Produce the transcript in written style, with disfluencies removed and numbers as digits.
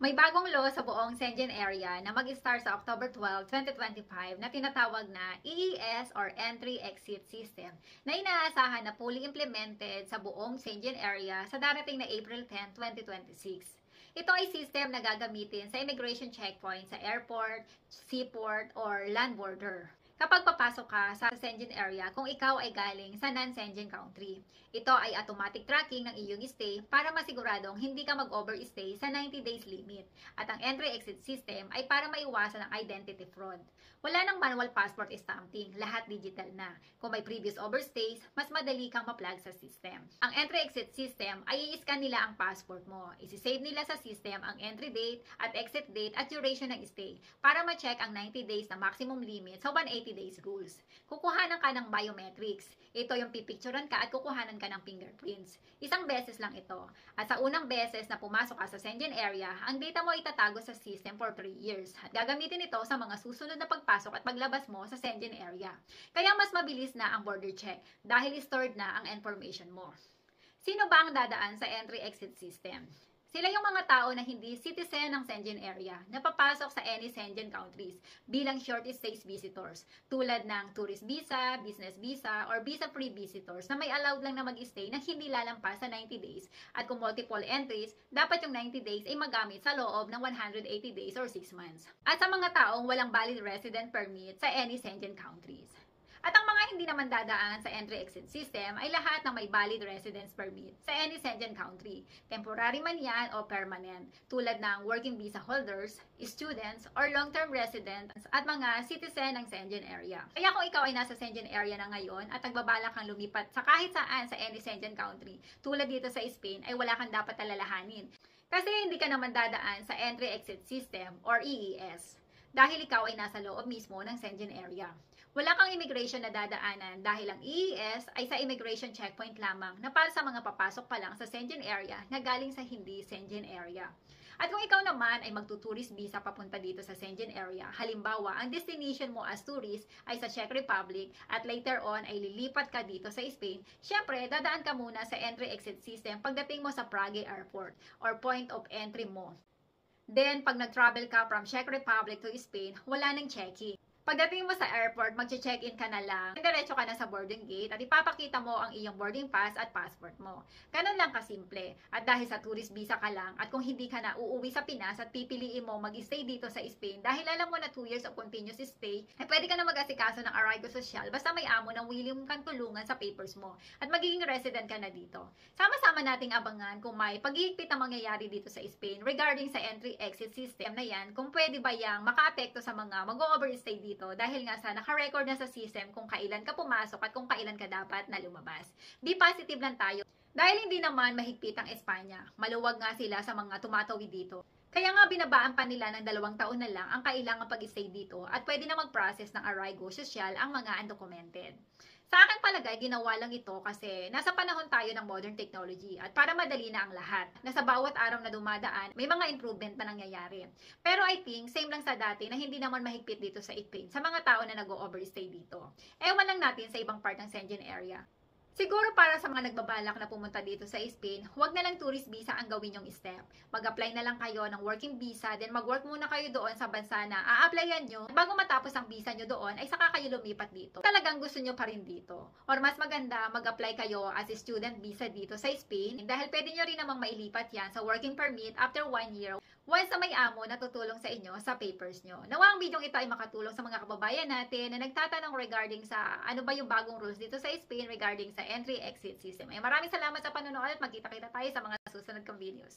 May bagong law sa buong Schengen area na mag-start sa October 12, 2025 na tinatawag na EES or Entry-Exit System na inaasahan na fully implemented sa buong Schengen area sa darating na April 10, 2026. Ito ay system na gagamitin sa immigration checkpoint sa airport, seaport, or land border kapag papasok ka sa Schengen area kung ikaw ay galing sa non-Schengen country. Ito ay automatic tracking ng iyong stay para masiguradong hindi ka mag-overstay sa 90 days limit. At ang entry-exit system ay para maiwasan ang identity fraud. Wala nang manual passport stamping, lahat digital na. Kung may previous overstays, mas madali kang ma-plug sa system. Ang entry-exit system ay i-scan nila ang passport mo. Isi-save nila sa system ang entry date at exit date at duration ng stay para ma-check ang 90 days na maximum limit sa 180 days rules. Kukuhanan ka ng biometrics. Ito yung pipicturean ka at kukuhanan ka ng fingerprints. Isang beses lang ito. At sa unang beses na pumasok ka sa Schengen area, ang data mo itatago sa system for 3 years. At gagamitin ito sa mga susunod na pagpasok at paglabas mo sa Schengen area. Kaya mas mabilis na ang border check dahil stored na ang information mo. Sino ba ang dadaan sa entry-exit system? Sila yung mga tao na hindi citizen ng Schengen area na papasok sa any Schengen countries bilang short stay visitors tulad ng tourist visa, business visa, or visa-free visitors na may allowed lang na mag-stay na hindi lalampas sa 90 days at kung multiple entries, dapat yung 90 days ay magamit sa loob ng 180 days or 6 months. At sa mga taong walang valid resident permit sa any Schengen countries. At ang mga hindi naman dadaan sa entry-exit system ay lahat na may valid residence permit sa any Schengen country, temporary man yan o permanent, tulad ng working visa holders, students, or long-term residents at mga citizen ng Schengen area. Kaya kung ikaw ay nasa Schengen area na ngayon at nagbabalak kang lumipat sa kahit saan sa any Schengen country, tulad dito sa Spain, ay wala kang dapat alalahanin. Kasi hindi ka naman dadaan sa entry-exit system or EES dahil ikaw ay nasa loob mismo ng Schengen area. Wala kang immigration na dadaanan dahil ang EES ay sa immigration checkpoint lamang na para sa mga papasok pa lang sa Schengen area na galing sa hindi Schengen area. At kung ikaw naman ay magtuturist visa papunta dito sa Schengen area, halimbawa, ang destination mo as tourist ay sa Czech Republic at later on ay lilipat ka dito sa Spain, syempre, dadaan ka muna sa entry-exit system pagdating mo sa Prague Airport or point of entry mo. Then, pag nag-travel ka from Czech Republic to Spain, wala nang checking. Pagdating mo sa airport, mag-check-in ka na lang, diretso ka na sa boarding gate at ipapakita mo ang iyong boarding pass at passport mo. Ganun lang kasimple. At dahil sa tourist visa ka lang at kung hindi ka na uuwi sa Pinas at pipiliin mo mag-stay dito sa Spain dahil alam mo na 2 years of continuous stay, ay pwede ka na mag-asikaso ng Arraigo Social basta may amo na willing kang tulungan sa papers mo at magiging resident ka na dito. Sama-sama nating abangan kung may pag-iigpit na mangyayari dito sa Spain regarding sa entry-exit system na yan, kung pwede ba yang maka-apekto sa mga mag-overstay dito dahil nga sa naka-record na sa system kung kailan ka pumasok at kung kailan ka dapat na lumabas. Be positive lang tayo. Dahil hindi naman mahigpit ang Espanya, maluwag nga sila sa mga tumatawid dito. Kaya nga binabaan pa nila ng 2 taon na lang ang kailangan pag-stay dito at pwede na mag-process ng Arraigo Social ang mga undocumented. Sa akin palagay, ginawa lang ito kasi nasa panahon tayo ng modern technology at para madali na ang lahat. Nasa bawat araw na dumadaan, may mga improvement na nangyayari. Pero I think, same lang sa dati na hindi naman mahigpit dito sa Spain sa mga tao na nag-overstay dito. Ewan lang natin sa ibang part ng Schengen area. Siguro para sa mga nagbabalak na pumunta dito sa Spain, huwag na lang tourist visa ang gawin yung step. Mag-apply na lang kayo ng working visa, then mag-work muna kayo doon sa bansa na a-applyan nyo. Bago matapos ang visa nyo doon, ay saka kayo lumipat dito. Talagang gusto nyo pa rin dito. Or mas maganda, mag-apply kayo as a student visa dito sa Spain dahil pwede nyo rin namang mailipat yan sa working permit after 1 year. Once na may amo na tutulong sa inyo sa papers nyo. Nawa ang video ito ay makatulong sa mga kababayan natin na nagtatanong regarding sa ano ba yung bagong rules dito sa Spain regarding sa entry-exit system. Ay maraming salamat sa panonood at magkita-kita tayo sa mga susunod kong videos.